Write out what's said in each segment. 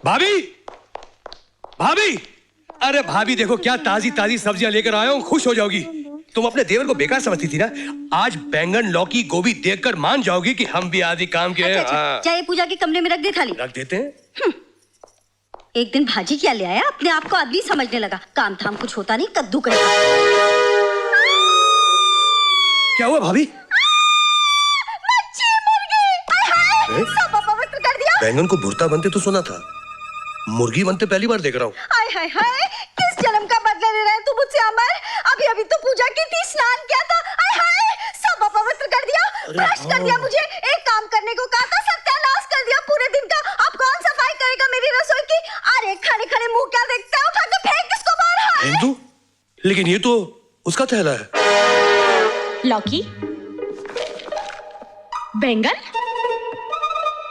भाभी, भाभी, अरे भाभी देखो क्या ताजी ताजी सब्जियां लेकर आया हूँ, खुश हो जाओगी। तुम अपने देवर को बेकार समझती थी ना, आज बैंगन लौकी गोभी देखकर मान जाओगी कि हम भी आदि काम के हैं। अच्छा, चाहे पूजा के कमरे में रख दे थाली। रख देते हैं। एक दिन भाजी क्या ले आया, अपने आप को आदमी समझने लगा। काम धाम कुछ होता नहीं, कद्दू का। क्या हुआ भाभी? मच्छी मर गई। सब अपवित्र कर दिया। बैंगन को भुर्ता बनते तो सुना था, मुर्गी बनते पहली बार देख रहा हूँ। हाय हाय हाय, किस जन्म का बदला ले रहा है तू मुझसे अमर? अभी अभी तो पूजा की थी, स्नान किया था। हाय हाय, सब अपवित्र कर दिया, भ्रष्ट कर दिया मुझे। एक काम करने को कहा था, सत्यानाश कर दिया पूरे दिन का। अब कौन सफाई करेगा मेरी रसोई की? अरे खड़े खड़े मुंह क्या देखता है, उठा के फेंक इसको बाहर। हिंदू, लेकिन ये तो उसका थैला है। लौकी, बैंगन,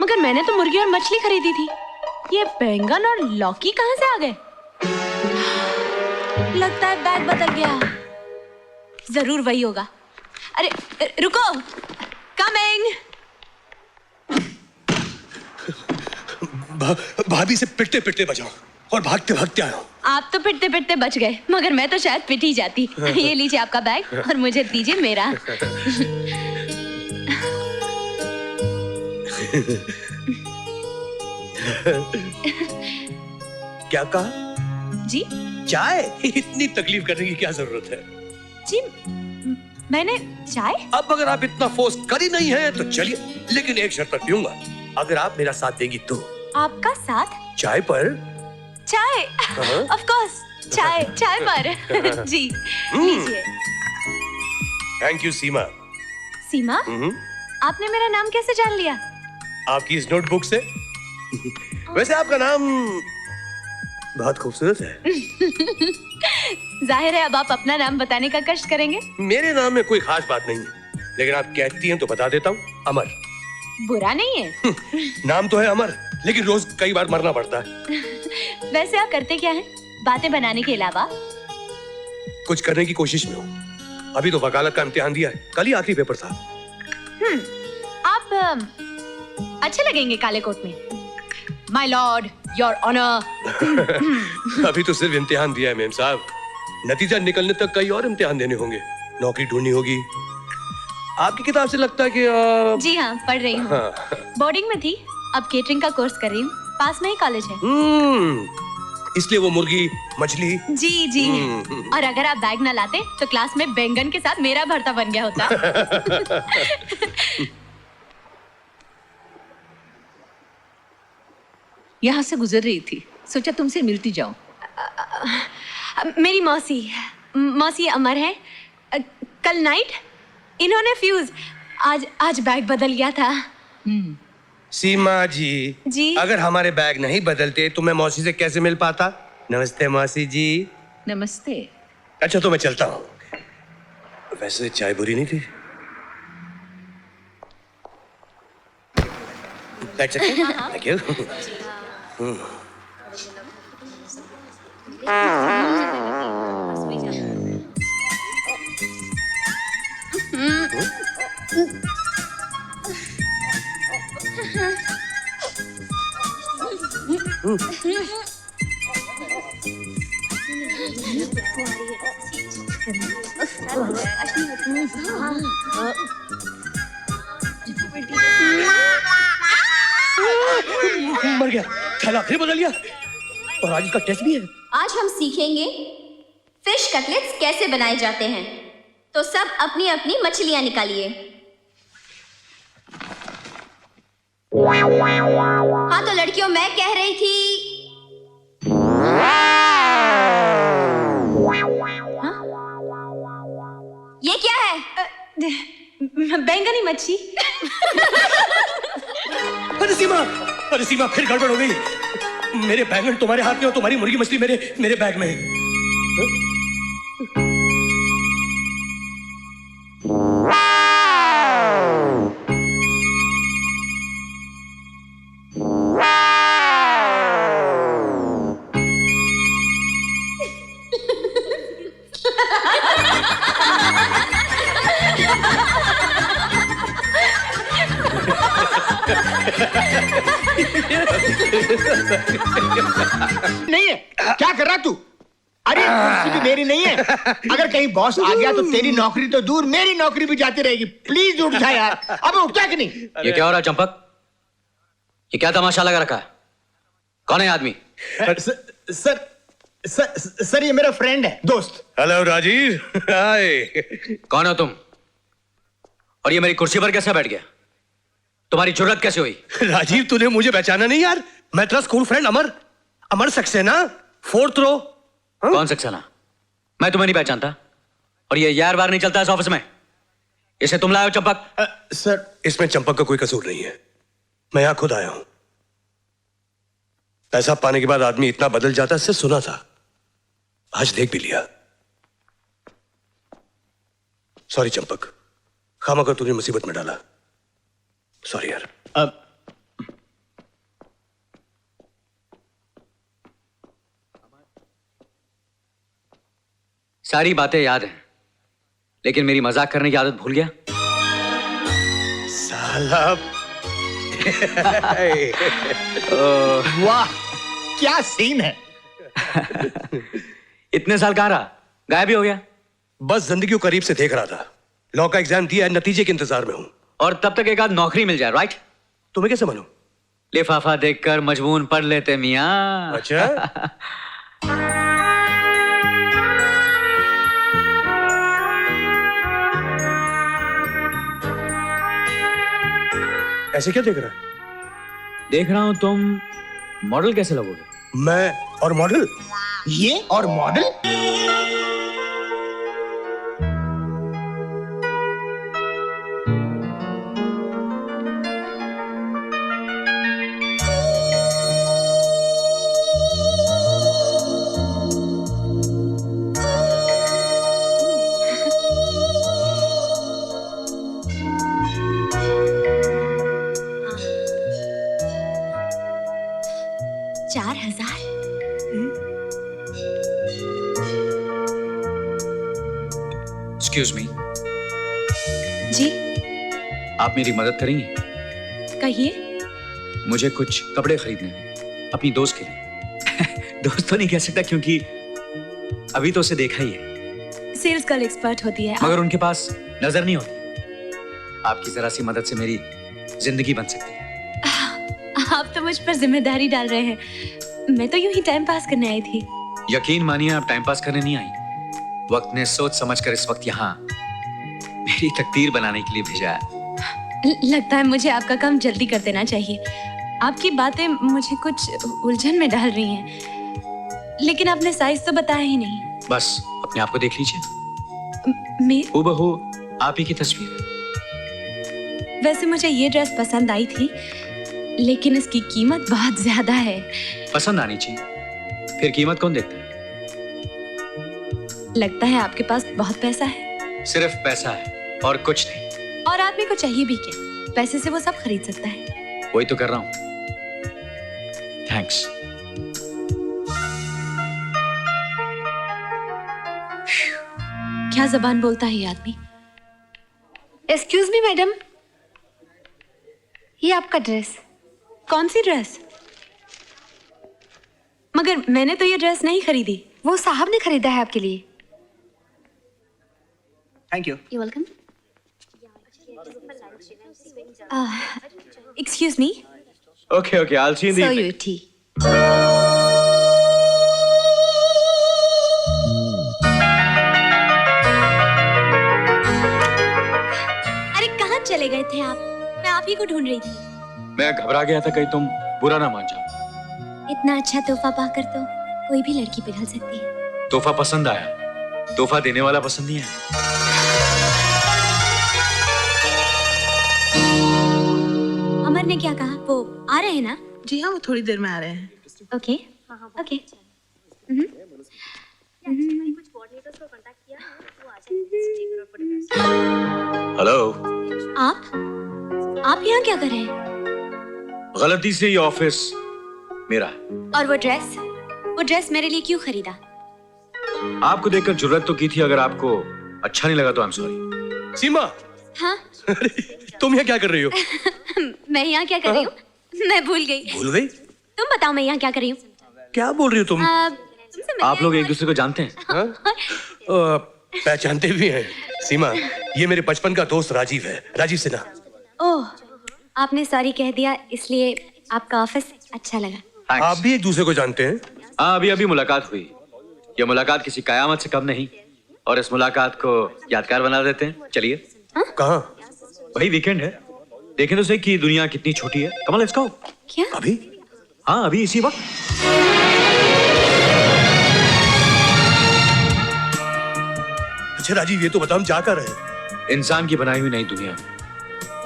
मगर मैंने तो मुर्गी और मछली खरीदी थी। ये बैंगन और लौकी कहां से आ गए? लगता है बैग बदल गया। जरूर वही होगा। अरे रुको, कमिंग। भाभी से पिटते पिटते बचाओ और भागते भागते आया। आप तो पिटते पिटते बच गए, मगर मैं तो शायद पिट ही जाती। ये लीजिए आपका बैग और मुझे दीजिए मेरा। क्या कहा? जी? चाय? इतनी तकलीफ करने की क्या जरूरत है? जी, मैंने चाय? अब अगर आप इतना फोर्स कर ही नहीं है तो चलिए, लेकिन एक शर्त पर पीऊंगा, अगर आप मेरा साथ देंगी तो। आपका साथ? चाय पर? चाय, ऑफ कोर्स, चाय पर। जी, लीजिए। थैंक यू सीमा। सीमा? आपने मेरा नाम कैसे जान लिया? आपकी इस नोटबुक से। वैसे आपका नाम बहुत खूबसूरत है। जाहिर है अब आप अपना नाम बताने का कष्ट करेंगे। मेरे नाम में कोई खास बात नहीं है, लेकिन आप कहती हैं तो बता देता हूँ, अमर। बुरा नहीं है। नाम तो है अमर, लेकिन रोज कई बार मरना पड़ता है। वैसे आप करते क्या हैं, बातें बनाने के अलावा? कुछ करने की कोशिश में हूँ। अभी तो वकालत का इम्तिहान दिया है, कल ही आखिरी पेपर था। आप अच्छे लगेंगे काले कोट में। My lord, your honour. अभी तो सिर्फ इम्तिहान दिया है मेम साहब, नतीजा निकलने तक कई और इम्तिहान देने होंगे, नौकरी ढूंढनी होगी। आपकी किताब से लगता है कि जी हाँ, पढ़ रही हूँ। बोर्डिंग में थी, अब केटरिंग का कोर्स कर रही हूँ। पास में ही कॉलेज है। इसलिए वो मुर्गी मछली। जी जी। और अगर आप बैग ना लाते तो क्लास में बैंगन के साथ मेरा भरता बन गया होता। यहाँ से गुजर रही थी, सोचा तुमसे मिलती जाऊं। मेरी मौसी अमर है। कल नाइट इन्होंने फ्यूज, आज बैग बदल गया था। सीमा जी, जी? अगर हमारे बैग नहीं बदलते तो मैं मौसी से कैसे मिल पाता? नमस्ते मौसी जी। नमस्ते। अच्छा तो मैं चलता हूँ। वैसे चाय बुरी नहीं थी। Thank you. मर गया, थैला फिर बदल गया, और आज इसका टेस्ट भी है। आज हम सीखेंगे फिश कटलेट्स कैसे बनाए जाते हैं। तो सब अपनी अपनी मछलियां निकालिए। हाँ तो लड़कियों, मैं कह रही थी। हाँ? ये क्या है? बैंगनी मच्छी। अरे सीमा, फिर गड़बड़ हो गई। मेरे बैंगन तुम्हारे हाथ में और तुम्हारी मुर्गी मछली मेरे बैग में है। नहीं है, क्या कर रहा तू? अरे कुर्सी भी मेरी नहीं है। अगर कहीं बॉस आ गया तो तेरी नौकरी तो दूर, मेरी नौकरी भी जाती रहेगी। प्लीज उठ जा यार। अब उठता कि नहीं? ये क्या हो रहा है चंपक? ये क्या तमाशा लगा रखा है? कौन है आदमी? सर ये मेरा फ्रेंड है, दोस्त। हेलो राजीव। हाय। कौन हो तुम? और ये मेरी कुर्सी पर कैसे बैठ गया? तुम्हारी जुर्रत कैसे हुई? राजीव तूने मुझे पहचाना नहीं यार? मैं तेरा स्कूल फ्रेंड अमर, अमर सक्सेना, 4th रो। कौन सक्सेना? मैं तुम्हें नहीं पहचानता। और ये यार बार नहीं चलता इस ऑफिस में। इसे तुम लाए हो चंपक? सर इसमें चंपक का कोई कसूर नहीं है, मैं यहां खुद आया हूं। पैसा पाने के बाद आदमी इतना बदल जाता है, इससे सुना था, आज देख भी लिया। सॉरी चंपक, खामखा तूने मुसीबत में डाला। सॉरी यार। सारी बातें याद हैं, लेकिन मेरी मजाक करने की आदत भूल गया। साला। वाह क्या सीन है। इतने साल कहां रहा? गायब ही हो गया। बस जिंदगी को करीब से देख रहा था, लॉ का एग्जाम दिया है, नतीजे के इंतजार में हूं। और तब तक एक आध नौकरी मिल जाए, राइट? तुम्हें कैसे मालूम? लिफाफा देखकर मजबून पढ़ लेते मियां। अच्छा। ऐसे क्या देख रहा है? देख रहा हूं तुम मॉडल कैसे लगोगे? मैं और मॉडल? ये और मॉडल? एक्सक्यूज मी, जी आप मेरी मदद करेंगी? कहिए। मुझे कुछ कपड़े खरीदने हैं अपनी दोस्त के लिए। दोस्त तो नहीं कह सकता क्योंकि अभी तो उसे देखा ही है। सेल्स गर्ल एक्सपर्ट होती है। मगर उनके पास नजर नहीं होती। आपकी जरा सी मदद से मेरी जिंदगी बन सकती है। आप तो मुझ पर जिम्मेदारी डाल रहे हैं। मैं तो यूं ही टाइम पास करने आई थी। यकीन मानिए आप टाइम पास करने नहीं आई। वक्त ने सोच समझकर इस वक्त यहाँ मेरी तकदीर बनाने के लिए भेजा है। लगता है मुझे आपका काम जल्दी कर देना चाहिए। आपकी बातें मुझे कुछ उलझन में डाल रही हैं। लेकिन आपने साइज तो बताया ही नहीं। बस अपने आप को देख लीजिए। मैं हूबहू आप ही की तस्वीर है। वैसे मुझे ये ड्रेस पसंद आई थी, लेकिन इसकी कीमत बहुत ज्यादा है। पसंद आनी चाहिए, फिर कीमत कौन देता है? लगता है आपके पास बहुत पैसा है। सिर्फ पैसा है और कुछ नहीं। और आदमी को चाहिए भी क्या? पैसे से वो सब खरीद सकता है। वही तो कर रहा हूं। थैंक्स। क्या जबान बोलता है ये आदमी। एक्सक्यूज मी मैडम, ये आपका ड्रेस। कौन सी ड्रेस? मगर मैंने तो ये ड्रेस नहीं खरीदी। वो साहब ने खरीदा है आपके लिए। Thank you. You welcome. Excuse me. Okay okay, I will see you in the evening. T. अरे कहाँ चले गए थे आप? मैं आप ही को ढूंढ रही थी। मैं घबरा गया था कहीं तुम बुरा ना मान जाओ। इतना अच्छा तोहफा पाकर तो कोई भी लड़की पिघल सकती है। तोहफा पसंद आया, तोहफा देने वाला पसंद नहीं आया। अमर ने क्या कहा? वो आ रहे हैं ना? जी हाँ, वो थोड़ी देर में आ रहे हैं। Okay okay. हेलो। आप यहाँ क्या कर रहे हैं? गलती से ये ऑफिस मेरा है। और वो ड्रेस मेरे लिए क्यों खरीदा? आपको देखकर जुर्रत तो की थी, अगर आपको अच्छा नहीं लगा तो आई एम सॉरी। सीमा। हाँ? तुम यहाँ क्या कर रही हो? मैं यहाँ क्या कर रही हूँ? मैं भूल गई। भूल गई? तुम बताओ मैं यहाँ क्या कर रही हूँ? क्या बोल रही हो तुम? तुमसे मिलने आप लोग आई एक दूसरे को जानते हैं? हाँ? पहचानते भी हैं। सीमा, ये मेरे बचपन का दोस्त राजीव है, राजीव सिन्हा। ओह, आपने सॉरी कह दिया इसलिए आपका ऑफिस अच्छा लगा। Thanks. आप भी एक दूसरे को जानते हैं? हाँ, अभी अभी मुलाकात हुई। ये मुलाकात किसी कयामत से कम नहीं, और इस मुलाकात को यादगार बना देते हैं। चलिए। कहाँ? वही वीकेंड है, देखें तो सही कि दुनिया कितनी छोटी है। कमल, लेट्स गो। क्या? अभी? हाँ, अभी इसी वक्त। अच्छा राजीव, ये तो बता हम जा कर रहे हैं? इंसान की बनाई हुई नई दुनिया,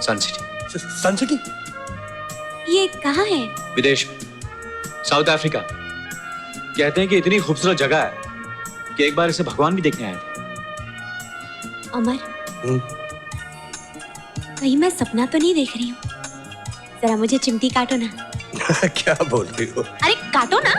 सन सिटी। सन सिटी? ये कहाँ है? विदेश में, साउथ अफ्रीका। कहते हैं कि इतनी खूबसूरत जगह है कि एक बार इसे भगवान भी देखने आए थे। अमर, कहीं मैं सपना तो नहीं देख रही हूँ? जरा मुझे चिमटी काटो ना। क्या बोल रही हो? अरे काटो ना।